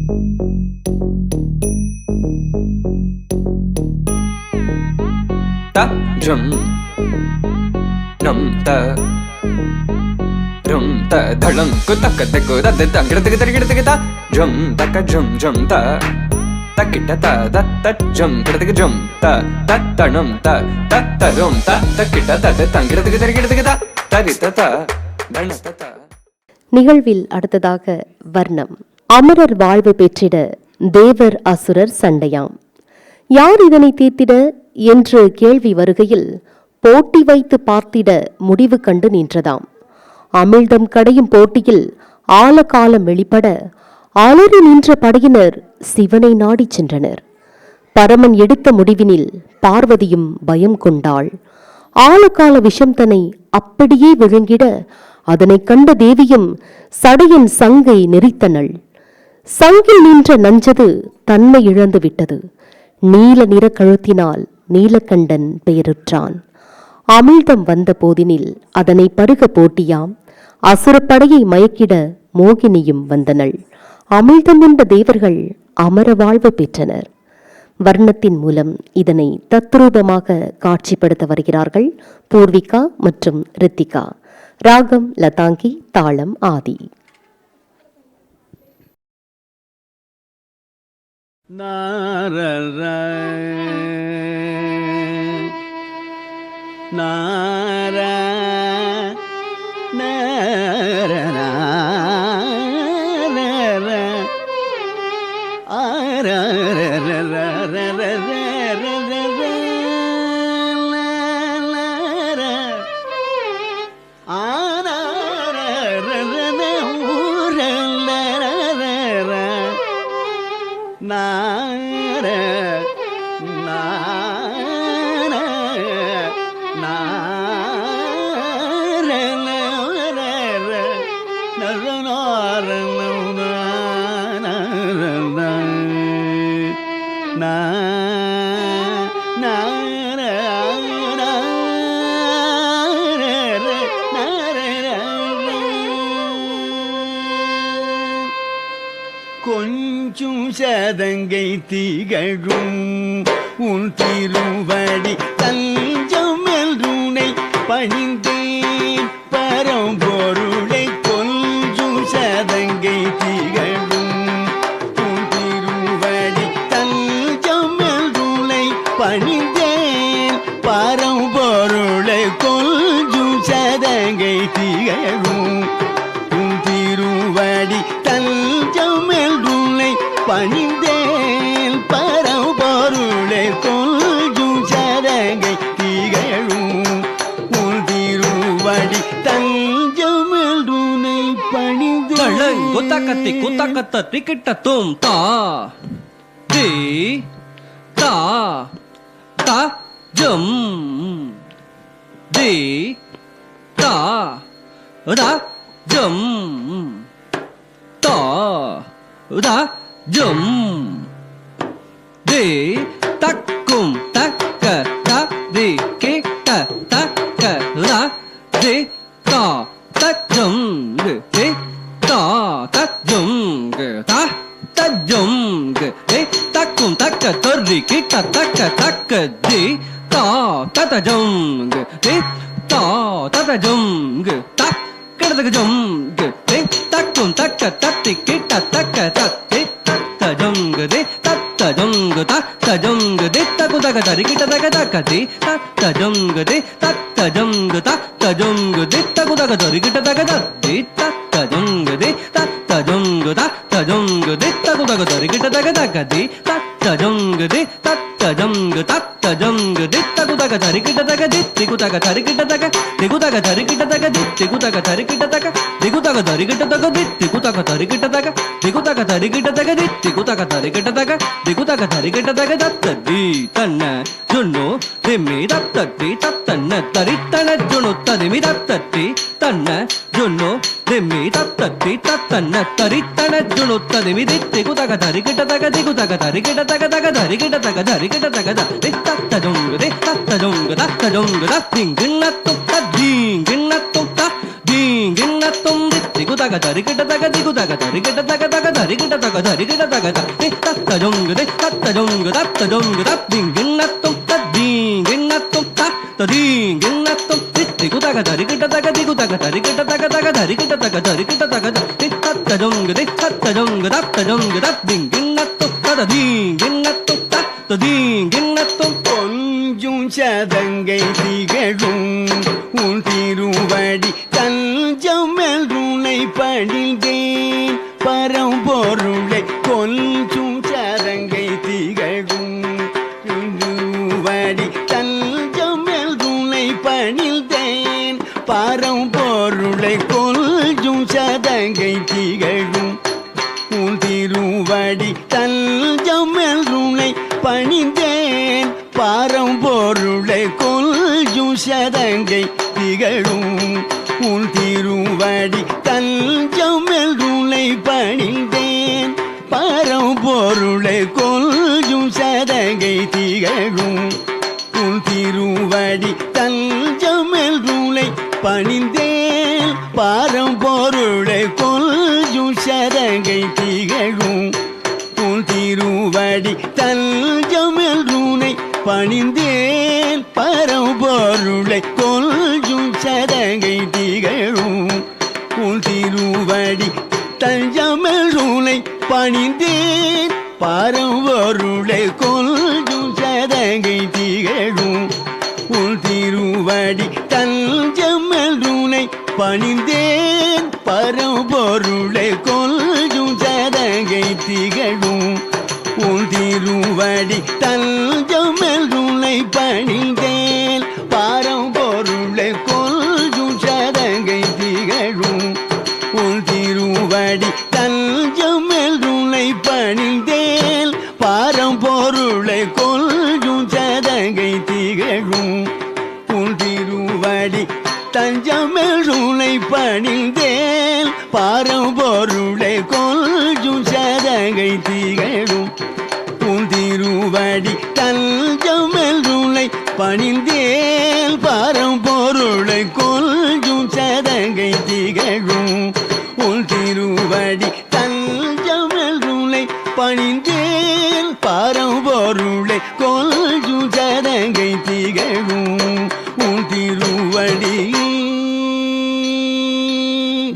ta jum nam ta rum ta dhalam ku tak tak ku da da gidadagidadagidadagida ta jum taka jum jum ta takita ta da ta jum gidadaga jum ta tanam ta tarum ta takita ta da gidadagidadagidadagida tarita ta danata ta. நிகழ்வில் அடுத்ததாக வர்ணம். அமரர் வாழ்வு பெற்றிட தேவர் அசுரர் சண்டையாம். யார் இதனை தீர்த்திட என்று கேள்வி வருகையில் போட்டி வைத்து பார்த்திட முடிவு கண்டு நின்றதாம். அமிழ்தம் கடையும் போட்டியில் ஆலகாலம் வெளிப்பட அலறி நின்ற படையினர் சிவனை நாடிச் சென்றனர். பரமன் எடுத்த முடிவினில் பார்வதியும் பயம் கொண்டாள். ஆலகால விஷம் தன்னை அப்படியே விழுங்கிட அதனை கண்ட தேவியும் சடையின் சங்கை நெறித்தனள். சங்கில் நின்ற நஞ்சது தன்மை இழந்து விட்டது. நீல நிற கழுத்தினால் நீலகண்டன் பெயருற்றான். அமிழ்தம் வந்த போதினில் அதனை பருக போட்டியாம். அசுரப்படையை மயக்கிட மோகினியும் வந்தனள். அமிழ்தம் உண்ட தேவர்கள் அமர வாழ்வு பெற்றனர். வர்ணத்தின் மூலம் இதனை தத்ரூபமாக காட்சிப்படுத்த வருகிறார்கள் பூர்விகா மற்றும் ரித்திகா. ராகம் லதாங்கி, தாளம் ஆதி. நார நார கொஞ்சும் சதங்கை திகழும் உன் திருவடி தஞ்சம் என்றுனை பணிந்தேன் பரம்பொருளை. கொஞ்சும் சதங்கை திகழும் உன் திருவடி தஞ்சம் என்றுனை பணிந்தேன் பரம்பொருளை. கொஞ்சும் சதங்கை திகழும் உன் திருவடி தஞ்சம் என்றுனை பணிந்தேன் பரம்பொருளை. கொஞ்சும் சதங்கை திகழும் உன் திருவடி தஞ்சம் என்றுனை பணிந்தேன். குத்தக்கத்தி குத்தக்கத்த திக்கிட்டத்தும் தா தி தா தா ஜம் தி தா தா ஜம் தா தா ஜம் தி தக்கும் தக்க த தி கிட்ட தக்க தா தி தா தஜம் தி தா தஜம் தா தஜம் தி தக்கும் தக்க தொர்ரி கிட்ட தக்க தக்க தி தா தஜம் தி தா தஜம் தா கிடதக ஜம் தி தக்கும் தக்க தத்தி கிட்ட தக்க தத்தி தஜம் தி தஜம் தஜம் தி தக்கு தக தரி கிட்ட தக தக்க தி தஜம் தி தஜம் தஜம் தி தக்கு தக தரி கிட்ட தக தத்தி தஜம் தி தஜம் தஜம் தி தக்கு தக தரி கிட்ட தக தக்க தி தஜம் தி தஜம் தஜம் தி தக்கு தக தரி கிட்ட தக தி திகு தக தரி கிட்ட தக திகு தக தரி கிட்ட தக தி திகு தக தரி கிட்ட தக திகு தக தரி கிட்ட தக தி திகு தக தரி கிட்ட தக திகு தக தரி கிட்ட தக தி திகு தக தரி கிட்ட தக திகு தக தரி கிட்ட தக தத்தடி தன்ன ஜுன்னு திம்மி தத்தடி தத்தன்ன தரி தன ஜுன்னு ததிமி தத்தடி தன்ன ஜுன்னு திம்மி தத்தடி தத்தன்ன தரி தன ஜுன்னு ததிமி தி திகு தக தரி கிட்ட தக திகு தக தரி கிட்ட தக தக தரி கிட்ட தக தரி கிட்ட தக தி தத்தஜுங்க தி தத்தஜுங்க தத்தஜுங்க திங்கின்னத்தும் தீங்கின்னத்தும் த தீங்கின்னத்தும் தி திகு தக தரி கிட்ட தக திகு தக தரி கிட்ட தக தக தரி கிட்ட தக தரி கிட்ட தக தரி தத்த ஜொங்கு தத்த ஜொங்கு தத்திங்கின்னத்தும் தத்தீங்கின்னத்தும் தத்ததீங்கின்னத்தும் திகு தக தரி கிட்ட தக திகு தக தரி கிட்ட தக தக தரி கிட்ட தக தரி கிட்ட தக தரி தத்த ஜொங்கு தத்திங்கின்னத்தும் தததீங்கின்னத்தும் தத்ததீங்கின்னத்தும் கொஞ்சும் சதங்கை திகழும் உன் திருவடி தஞ்சம் என்றுனை பணிந்தேன் பரம்பொருளை கொஞ்சும் சதங்கை திகழும் திருவடி தஞ்சம் என்றுனை பணிந்தேன் பரம்பொருளை கொஞ்சும் சதங்கை திகழும் உன் திருவடி தஞ்சம் என்றுனை பணிந்தேன் பரம்பொருளை கொஞ்சும் சதங்கை திகழும் உன் திருவடி தஞ்சம் என்றுனை பணிந்தேன் பரம்பொருளை கொஞ்சும் சதங்கை திகழும் உன் திருவடி தஞ்சம் என்றுனை பணிந்தேன் பரம்பொருளை கொஞ்சும் சதங்கை திகழும் உன் திருவடி தஞ்சம் என்றுனை பணிந்தேன் பரம்பொருளை கொஞ்சும் சதங்கை திகழும் உன் திருவடி தஞ்சம் என்றுனை பணிந்தேன் பரம்பொருளை கொஞ்சும் சதங்கை திகழும் உன் திருவடி தஞ்சம் என்றுனை பணிந்தேன் பரம்பொருளை கொஞ்சும் சதங்கை திகழும் உன் திருவடி தஞ்சம் என்றுனை பணிந்தேன் பரம்பொருளை கொஞ்சும் சதங்கை திகழும் உன் திருவடி தஞ்சம் என்றுனை பணிந்தேன் பரம்பொருளை கொஞ்சும் சதங்கை திகழும் உன் திருவடி தஞ்சம் என்றுனை பணிந்தேன் பரம்பொருளை கொஞ்சும் சதங்கை திகழும் உன் திருவடி தஞ்சம் என்றுனை பணிந்தேன் பரம்பொருளை கொஞ்சும் சதங்கை திகழும் உன் திருவடி தஞ்சம் என்றுனை பணிந்தேன் பரம்பொருளை கொஞ்சும் சதங்கை திகழும் உன் திருவடி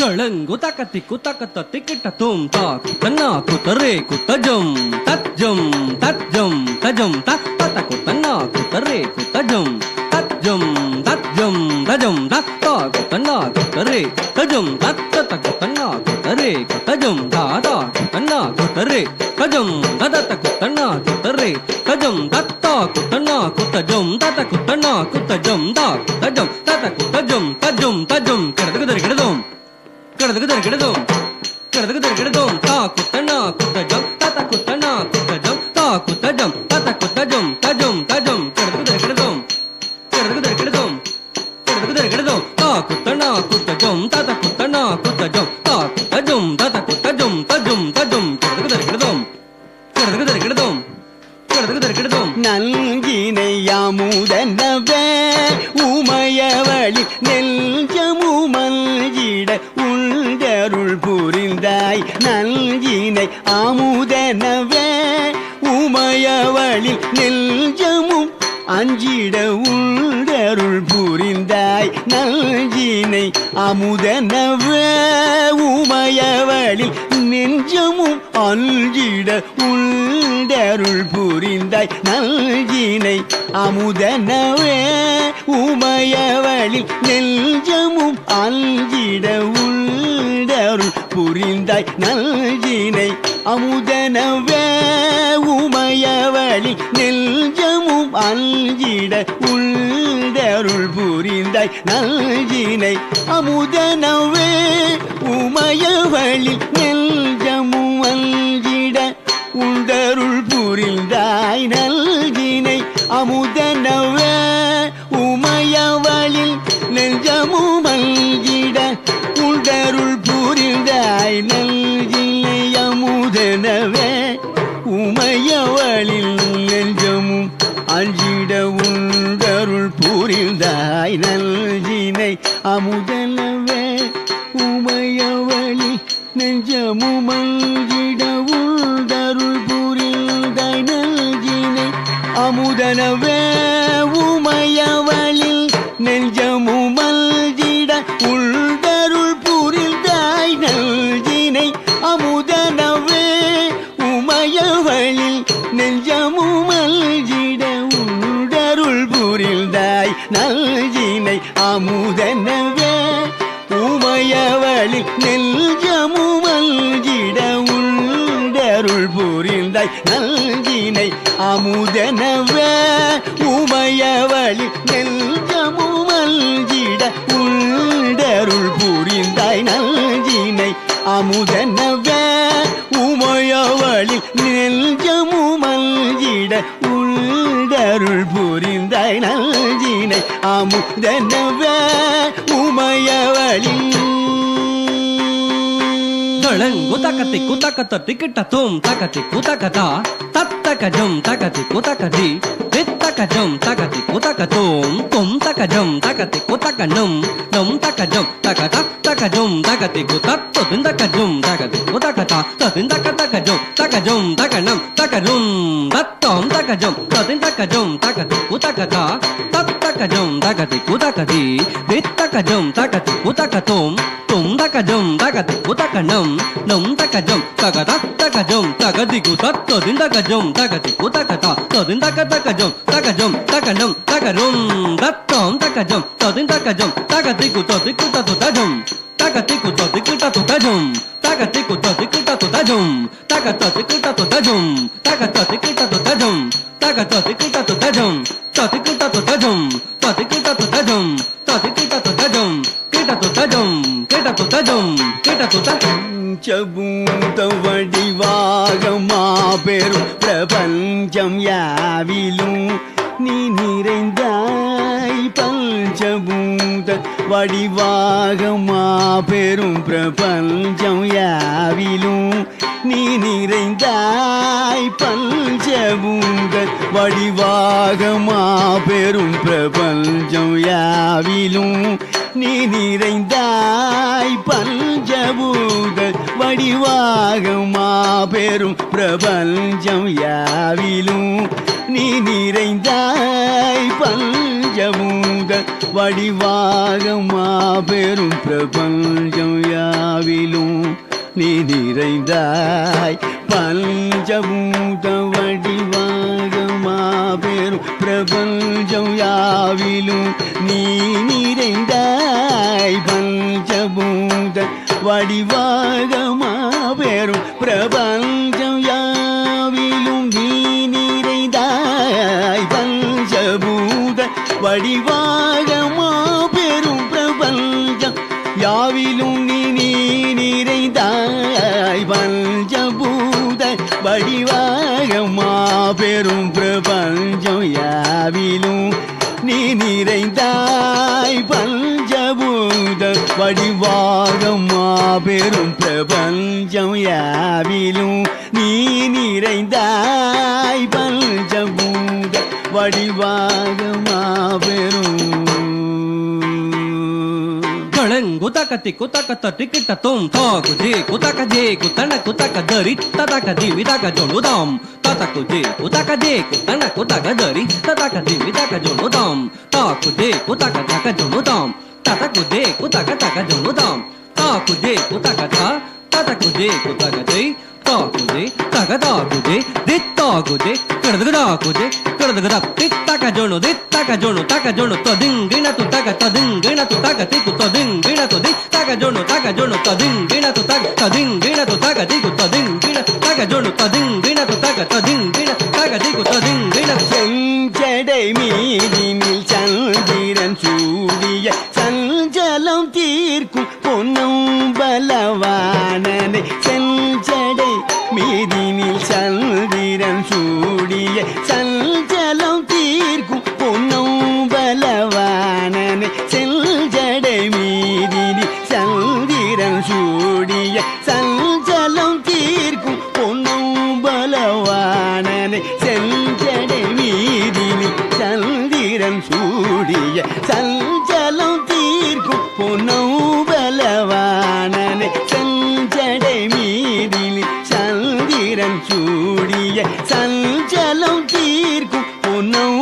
தளங்கு தக்கத்தி குத்தக்கத்த திக்கிட்ட தூம் தாக் தன்னா குத்தரே குத்தஜம் தஜம் தஜம் தஜம் தத்த குத்தன்னா குத்தரே குத்தஜம் தஜம் தஜம் தஜம் தத்த குத்தன்னா குத்தரே தஜம் தத்த குத்தன்னா குத்தரே குத்தஜம் தாதா குத்தன்னா குத்தரே தஜம் ததத்த குத்தன்னா குத்தரே தஜம் தத்த குத்தன்னா குத்தஜம் தத்த குத்தன்னா குத்தஜம் தா தஜம் தத்த குத்தஜம் தஜம் தஜம் கிடதும் கிடதும் தா குத்தனா குத்தஜம் தத குத்தனா குத்தஜம் தா குத்தஜம் தத குத்தஜம் தஜம் தஜம் கிடதும் தா குத்தனா குத்தஜம் தத குத்தனா குத்தஜம் தா குத்தஜம் தத குத்தஜம் தஜம் தஜம் கிடதும் நல்கினை யாமுதனவே உமையவழி நெஞ்சமுமல்கிட உண்டருள் புரிந்தாய் நல்கினை ஆமுதனவே உமையவழி நெஞ்சமும் அஞ்சிட உண்டருள் புரிந்தாய் நல்கினை அமுதனவே உமையவழி நெஞ்சமும் அஞ்சிட உண்டருள் புரிந்தாய் நல்கினை அமுதனவே உமையவழி நெஞ்சமும் அஞ்சிட உண்டருள் புரிந்தாய் நல்கினை அமுதனவே உமையவழி நெஞ்சமும் அஞ்சிட உண்டருள் புரிந்தாய் நல்கினை அமுதனவே உமையவழி நெஞ்சமும் அஞ்சிட உண்டருள் புரிந்தாய் நல்கினை அமுதனவே உமையவழில் நெஞ்சமும் அஞ்சிட உண்டருள் புரிந்தாய் நல்கினை அமுதனவே உமையவழில் நெஞ்சமும் அஞ்சிட உண்டருள் புரிந்தாய் நல்கினை அமுதனவே உமையவழி நெஞ்சமும் மல்கிட உள்தருள் புரிந்தாய் நல்கினை அமுதனவே உமையவளில் நெஞ்சமும் மல்கிட உள்தருள் புரிந்தாய் நல்கினை அமுதனவே உமையவளில் நெஞ்சமும் மல்கிட உள்தருள் புரிந்தாய் நல்கினை அமுதனவே உமையவளில் நெஞ்சமும் மல்கிட உள்தருள் புரிந்தாய் நல்கினை அமுதனவே உமையவளில் நெஞ்சமும் மல்கிட உள்தருள் புரிந்தாய் நல்கினை அமுதனவே உமையவளில் நெஞ்சமும் மல்கிட உள்தருள் புரிந்தாய் நல்கினை அமுதனவே உமையவளில் தளங்கு தக்கத்தி குத்தக்கத்த திக்கிட்டத்தும் தக்கத்தி குத்தக்கதா தத்தகஜம் தக்கத்தி குத்தக்கதி தித்தகஜம் தக்கத்தி குத்தக்கத்தும் தும் தகஜம் தக்கத்தி குத்தக்கணும் நம் தகஜம் தகத தகஜம் தக்கத்தி குத்தத்து திந்தகஜம் தக்கத்தி குத்தக்கதா ததிந்தகதகஜம் தகஜம் தகனம் தகரும் தத்தம் தகஜம் ததிந்தகஜம் தக்கத்தி குத்தக்கதா தத்தகஜம் தக்கத்தி குத்தக்கதி தித்தகஜம் தக்கத்தி குத்தக்கத்தும் தும் தகஜம் தக்கத்தி குத்தக்கணும் நம் தகஜம் தகத தகஜம் தகதிகு தத்து திந்தகஜம் தகதி குத்தக்கதா ததிந்தகதகஜம் தகஜம் தகனம் தகரும் தத்தம் தகஜம் ததிந்தகஜம் தகதிகு ததிகு தத்து தஜம் தகதிகு ததிகு தத்து தஜம் தகதிகு ததிகு தத்து தஜம் தகதிகு தத்து தஜம் தகதிகு தத்து தஜம் தகதிகு தத்து தஜம் ததிகு தத்து தஜம் ததிகு தத்து தஜம் ததிகு தத்து தஜம் கேட்டத்து தஜம் கேட்டத்து தஜம் கேட்டத்து தஜம் பஞ்சபூத வடிவாக மாபெரும் பிரபஞ்சம் யாவிலும் நீ நிறைந்தாய் பஞ்சபூத வடிவாக மாபெரும் பிரபஞ்சம் யாவிலும் நீ நிறைந்தாய் பஞ்சபூத வடிவாக மாபெரும் பிரபஞ்சம் யாவிலும் நீ நிறைந்தாய் பஞ்சபூத வடிவாக மாபெரும் பிரபஞ்சம் யாவிலும் நீ நிறைந்தாய் பஞ்சபூத வடிவாக மாபெரும் பிரபஞ்சம் யாவிலும் நீ நிறைந்தாய் பஞ்சபூத வடிவாக மாபெரும் பிரபஞ்சம் யாவிலும் நீ நிறைந்தாய் பஞ்சபூத வடிவாக மாபெரும் பிரபஞ்சம் யாவிலும் நீ நிறைந்தாய் பஞ்சபூத வடிவாக மாபெரும் பிரபஞ்சம் யாவிலும் நீ நிறைந்தாய் பஞ்சபூத வடிவாக மாபெரும் பிரபஞ்சம் யாவிலும் நீ நிறைந்தாய் பஞ்சபூத வடிவாக மாபெரும் பிரபஞ்சம் யாவிலும் நீ நிறைந்தாய் பஞ்சபூத வடிவாக மாபெரும் குத்தக்கத்தி குத்தக்கத்த டிக்கிட்டத்தும் தாக்குஜி குத்தக்கஜே குத்தன குத்தக்கதரி ததக்கதி விதக்கஜொனுதாம் ததக்குஜே குத்தக்கஜே குத்தன குத்தக்கதரி ததக்கதி விதக்கஜொனுதாம் தாக்குஜே குத்தக்கதக்கஜொனுதாம் ததக்குஜே குத்தக்கதக்கஜொனுதாம் தாக்குஜே குத்தக்கத ததக்குஜே குத்தக்கதை தாக்குஜே தகதாக்குஜே தித்தாக்குஜே கடதகதாக்குஜே கடதகத தித்தகஜொனு தித்தகஜொனு தகஜொனு ததிங்கின து தக ததிங்கின து தக திகு ததிங்கின து தி தகஜொனு தகஜொனு ததிங்கின து தக ததிங்கின து தக திகு ததிங்கின தகஜொனு ததிங்கின து தக ததிங்கின தக திகு ததிங்கின செஞ்சடை மீதினில் சந்திரன் சூடிய சஞ்சலம் தீர்க்கும் பொன்னும் பலவானனை செஞ்சடை மீதினில் சந்திரன் சூடிய சஞ்சலம் தீர்க்கும் பொன்னும் பலவானனை செஞ்சடை மீதினில் சந்திரன் சூடிய சஞ்சலம் தீர்க்கும் பொன்னும் பலவானனை செஞ்சடை மீதினில் சந்திரன் சூடிய சஞ்சலம் தீர்க்கும் பொன்னும் பலவானனை செஞ்சடை சந்திரன் சூடிய சஞ்சலம் தீர்க்கும் பொன்னம்பலவாணனை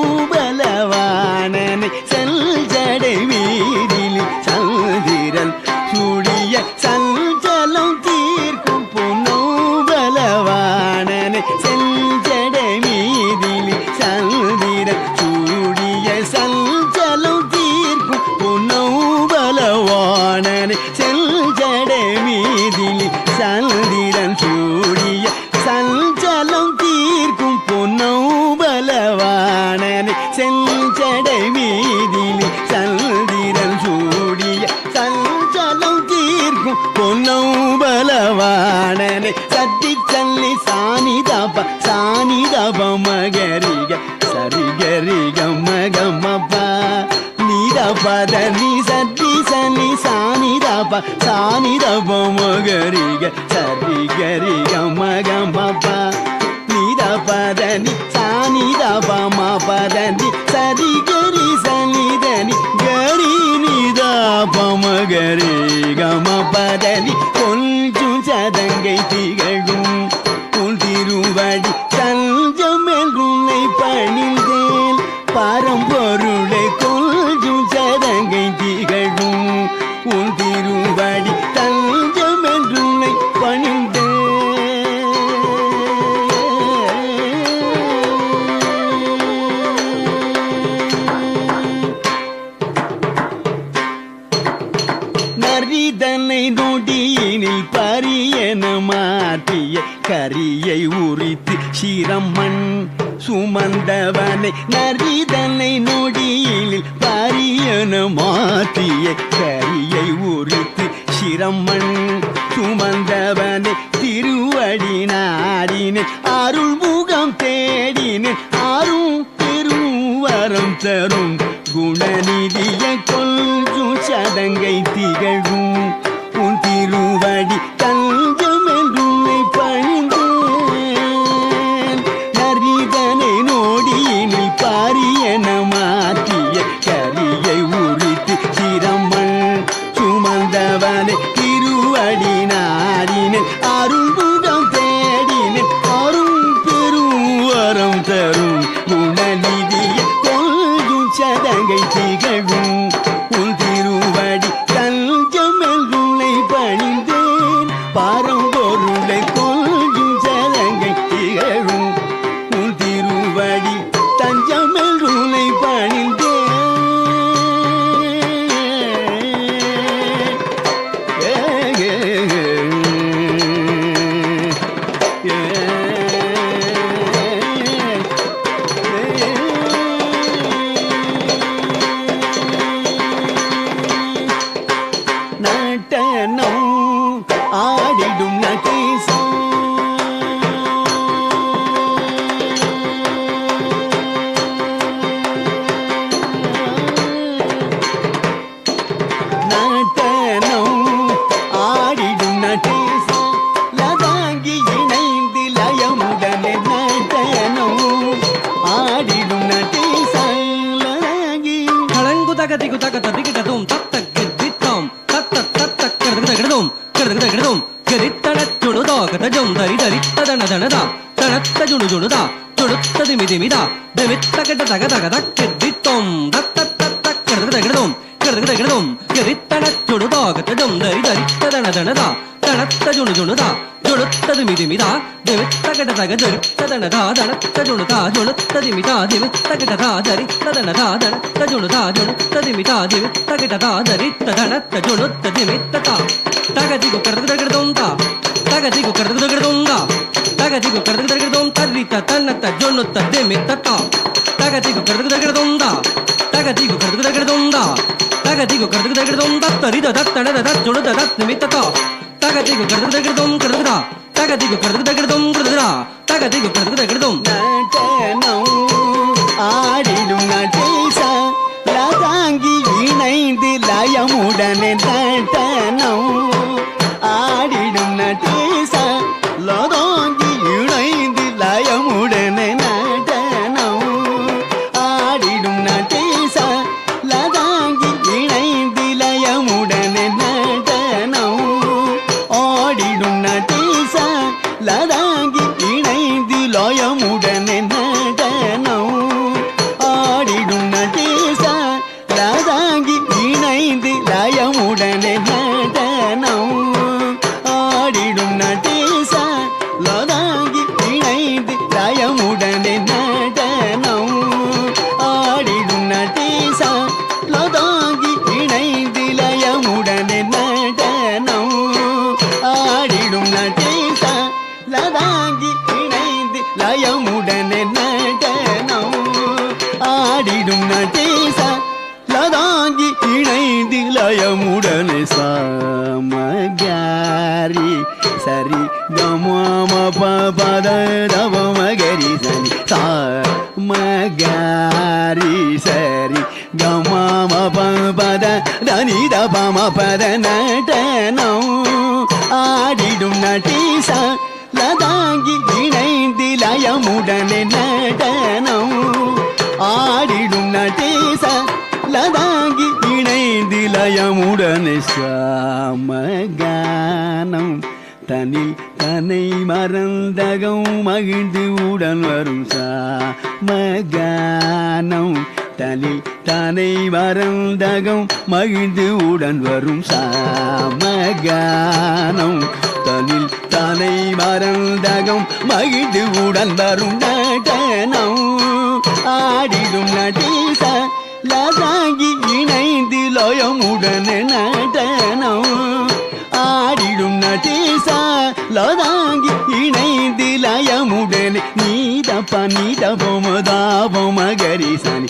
செஞ்சடை மீதில் சந்திரன் சூடிய சஞ்சலம் தீர்க்கும் பொன்னம்பலவாணனை செஞ்சடை மீதில் சந்திரன் சூடிய சஞ்சலம் தீர்க்கும் பொன்னம்பலவாணனை செஞ்சடை மீதில் சந்திரன் சூடிய சஞ்சலம் தீர்க்கும் பொன்னம்பலவாணனை செஞ்சடை மீதில் சந்திரன் சூடிய சஞ்சலம் தீர்க்கும் பொன்னம்பலவாணனை சத்தி சல்லி சானிதப மகரிக சரிகரிக மகமப நீதபத நீ சத்தி சல்லி சானிதப மகரிக சரிகரிக மகமப நீதபதனி சானிதப மபதனி சரிகரி சனிதனி கரி நீதப மகரி கமபதனி கொஞ்சம் சதங்கை திகழும் உன் திருவடி தஞ்சமெல் உன்னை பணிந்தேன் பரம்பொருளை கொஞ்சம் சதங்கை திகழும் உன் திருவடி தஞ்சமெல் உன்னை பணிந்தேன். நரிதனை நொடியினில் பரியன மாற்றிய கரியை உரித்து சிரமண் சுமந்தவனை நரிதனை நொடியினில் பரியன மாற்றிய கரியை உரித்து சிரமண் சுமந்தவனை திருவடி நாடினேன் அருள் முகம் தேடினேன் அருள் பெருவரம் தரும் குணநிதிய கொஞ்சம் சதங்கை திகழும் உன் திருவடி தஞ்சமென்றுன்னை பணிந்தேன். நரிதனை நோடியினில் பாரியன மாற்றிய கரியை உரித்து சிரமண் சுமந்தவனை திருவடி நாடினேன் அருள் முகம் தேடினேன் அருள் பெருவரம் தரும் குணநிதிய கொஞ்சம் சதங்கை திகழும் உன் திருவடி தஞ்சமெல் உன்னை பணிந்தேன் பரம்பொருளை கொஞ்சம் சதங்கை திகழும் உன் திருவடி தஞ்சமெல் உன்னை பணிந்தேன். நட்டனம் ஆடிடும் நடேசம் நட்டனம் ஆடிடும் நடேசம் லதாங்கி இணைந்து லயமுடனே நட்டனம் ஆடிடும் நடேசம் லதாங்கி கலங்கு தகதிகு தக ததிகிட்டதும் தத்தக்கு தித்தம் தத்த தத்த கிடதுகிடதும் கிடதுகிடதும் கிரித்தனச்சுடுதோ கதஜம் தரி தரித்ததன தனதா தனத்த ஜுணு ஜுணுதா ஜுணுத்த திமி திமிதா திமித்த கிட்ட தக தக தக்கு தித்தம் தத்த தத்த கிடதுகிடதும் கிடதுகிடதும் கிரித்தனச்சுடுதோ கதஜம் தரி தரித்ததன தனதா தனத்த ஜுணு ஜுணுதா ஜுணுத்த திமி திமிதா திமித்த கிட்ட தக தரித்ததனதா தனத்த ஜுணுதா ஜுணுத்த திமிதா திமித்த கிட்ட தா தரித்ததனதா தனத்த ஜுணுதா ஜுணுத்த திமிதா திமித்த கிட்ட தா தரித்ததனத்த ஜுணுத்த திமித்ததா தகதிகு கர்தகர்தம் தா தகதிகு கர்தகர்தம் தா தகதிகு கர்தகர்தம் தரித்த தன்னத்த ஜுணுத்த திமித்ததா தகதிகு கர்தகர்தம் தா தகதிகு கர்தகர்தம் தா தகதிகு கர்தகர்தம் தத்தரித தத்தனத தஜுணுத தத்மித்ததா தகதிகு கர்தகர்தம் கர்தகா தகதிகு கர்தகர்தம் கர்தகா தகதிகு கர்தகர்தம் நட்டனம் ஆடிடும் நடேசா லதாங்கி இணைந்து லயமுடனே நட்டனம் ஆடிடும் நடேசா லதாங்கி இணைந்து லயமுடனே நடனம் ஆடிடும் நடேசா லதாங்கி இணைந்து லயமுடனே நடனம் ஆடிடும் நடேசா லதாங்கி லதாங்கி இணைந்து லயமுடனே நடனம் ஆடிடும் நடேசா லதாங்கி இணைந்து லயமுடனே சாமகாரி சரி கம பத தவ மகரி சனி சாமகாரி சரி கம பத தனி தபம பத நடனம் ஆடிடும் நடேசா லதாங்கி இணைந்து லயமுடனே நடனம் ஆடிடும் நடேசா லதாங்கி இணைந்து லயமுடனே சாமகானம் தனில் தன்னை மறந்தகம் மகிழ்ந்து உடன் வரும் சாமகானம் தனில் தன்னை மறந்தகம் மகிழ்ந்து உடன் வரும் சாமகானம் தனில் தன்னை மறந்தகம் மகிழ்ந்து உடன் வரும் நடனம் ஆடிடும் நடேசா லதாங்கி இணைந்து லயமுடனே நடனம் ஆடிடும் நடேசா லதாங்கி இணைந்து லயமுடனே நீதப்ப நீதபமதாபமகரி சனி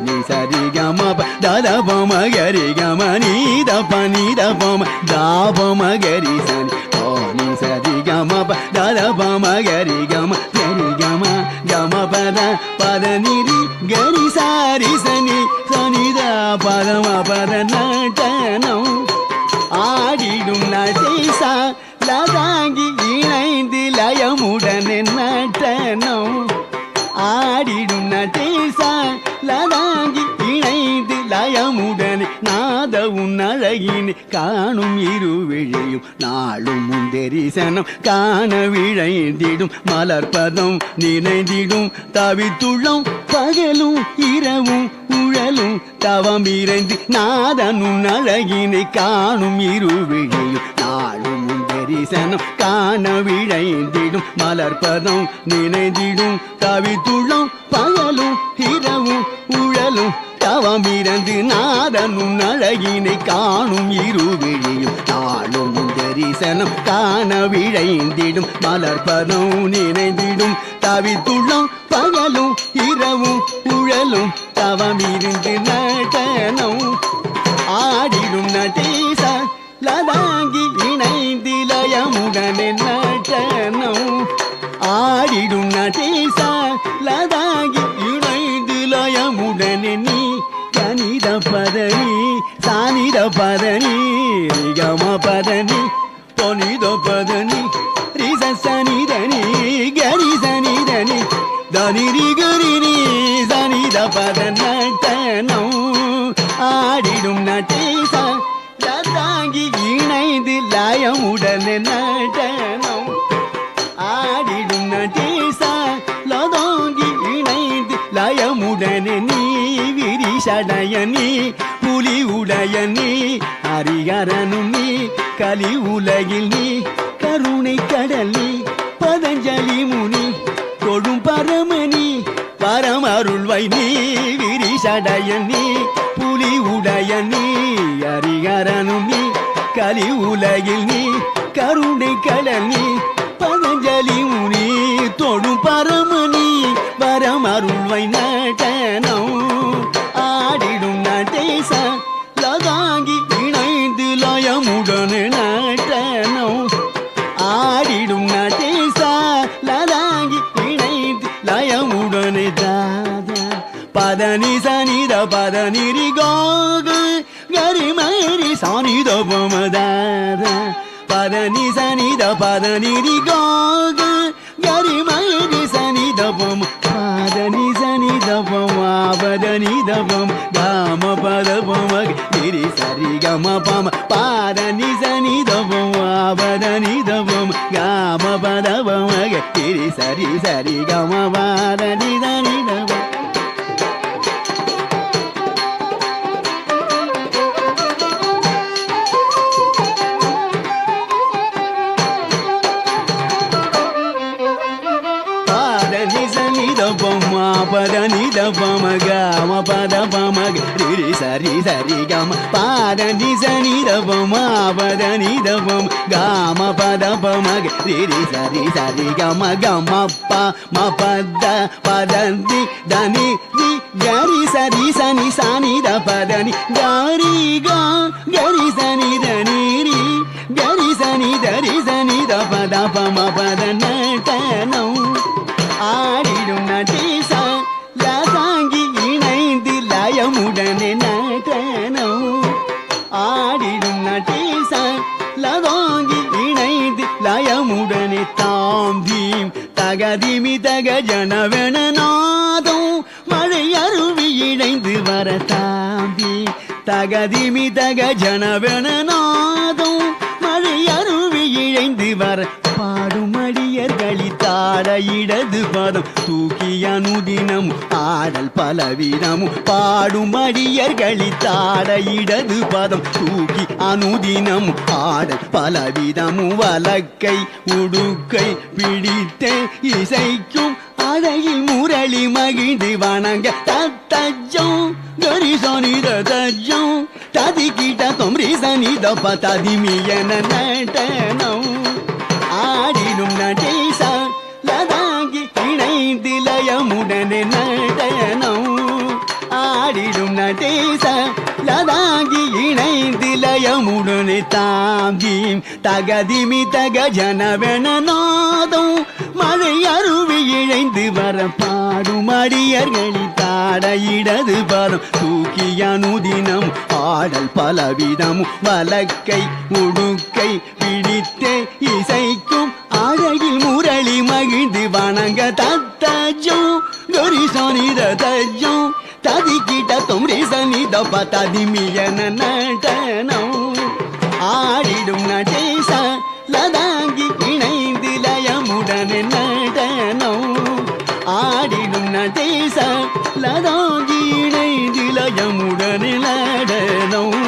நீ சரி கம ததபமகரி கம நீதப்ப நீதபம தாபமகரி சனி நீ சரி கம ததபமகரி கம சரி கம கம பத பத நிரி கரி சாரி சனி சனித பதம பத நடனம் ஆடிடும் நடேசா லதாங்கி இணைந்து லயமுடனே நடனம் ஆடிடும் நடேசா லதாங்கி இணைந்து லயமுடனே நாதவும் அழகினை காணும் இருவிழியும் நாளும் முந்தரிசனம் காண விழைந்திடும் மலர்பதம் நினைந்திடும் தவித்துள்ளம் பகலும் இரவும் உழலும் தவம் இறைந்து நாதனும் அழகினை காணும் இருவிழியும் நாளும் முந்தரிசனம் காண விழைந்திடும் மலர்பதம் நினைந்திடும் தவித்துள்ளம் பகலும் இரவும் உழலும் தவம் இறந்து நாதனும் அழகினை காணும் இருவிழியும் நாளும் தரிசனம் காண விழைந்திடும் மலர்பதம் நினைந்திடும் தவித்துள்ளம் பகலும் இரவும் உழலும் தவம் இருந்து நடனம் ஆடிடும் நடேசா லதாங்கி இணைந்து லயமுடனே நடனம் ஆடிடும் நடேசா லதாங்கி இணைந்து லயமுடனே நீ கனித பதனி சானித பதனி கம பதனி பொனித பதனி ரிச சனிதனி கரி சனிதனி தனிரி கரினி சனித பத நடனம் ஆடிடும் நடேசா லதாங்கி இணைந்து லயமுடனே நடனம் ஆடிடும் நடேசா லதாங்கி இணைந்து லயமுடனே நீ விரிசடையனி புலி உடையனி ஹரிஹரனும் நீ கலி உலகில் நீ கருணை கடல் நீ பதஞ்சலி முனி தொழும் பரமணி பரமருள்வை நீ விரிசடையனி புலி உடையனி ஹரிஹரனும் நீ கலி உலகில் நீ கருணை கடல் நீ பதஞ்சலி முனி தொடும் பரமணி பரமருள்வை நடனம் ஆடிடும் நடேசா லதாங்கி இணைந்து லயமுடனே நடனம் ஆடிடும் நடேசா லதாங்கி இணைந்து லயமுடனே தாதா பதனி சனித பதனிரி கோக கரிமரி சானித பமதாதா பதனி சனித பதனிரி கோக கரிமரி சனித பம பதனி சனித பம பதனிதபம் காம பதபம கிரி சரி கம பம பதனி சனிதபம் பதனிதபம் காம பதபம கிரி சரி சரி கம பதனி சனிதபம் பதனி தபம கம பதபம ரி சரி சரி கம பதனி சனி தபம பதனி தபம் gama pada pama gari sari sari gama gama pa ma pada padani dani ri gari sari sani sani da padani gari ga gari sani dani ri gari sani dari sani da pada pama pada natanam ஆடிடும் நடேசா லதாங்கி இணைந்து லயமுடனே நடனம் ஆடிடும் நடேசா லதாங்கி இணைந்து லயமுடனே தாம்பீம் தகதிமி தக ஜனவன நாதம் மழை அருவி இணைந்து வர தாம்பி தகதிமி தக ஜனவன நாதம் மழை அருவி இழைந்து வர பாடும் அடியர்களித்தாட இடது பதம் தூக்கி அனுதினமும் ஆடல் பலவீனமும் பாடும் அடியர்களித்தாட இடது பதம் தூக்கி அனுதினமும் ஆடல் பலவிதமும் வலக்கை உடுக்கை பிடித்தே இசைக்கும் அழகில் முரளி மகிழ்ந்து வணங்க தத்தஜம் கரிசனி தஜம் ததி கிட்ட தொம்ரி சனி தப்ப ததிமியன நடனம் ஆடிடும் நடேசா லதாங்கி இணைந்து லயமுடனே நடனம் ஆடிடும் நடேசா லதாங்கி இணைந்து லயமுடனே தாம்பீம் தகதிமி தக ஜனவன நாதம் மழை அருவி இழைந்து வர பாடும் அடியர்களி தாட இடது பதம் தூக்கி அனுதினம் ஆடல் பலவிதமும் வலக்கை உடுக்கை பிடித்தே இசைக்கும் அழகில் முரளி மகிழ்ந்து வணங்க தத்தஜம் கரிசனி தஜம் ததி கிட்ட தொம்ரி சனி தப்ப ததிமியன நடனம் ஆடிடும் நடேசா லதாங்கி இணைந்து லயமுடனே நடனம் ஆடிடும் நடேசா லதாங்கி இணைந்து லயமுடனே நடனம்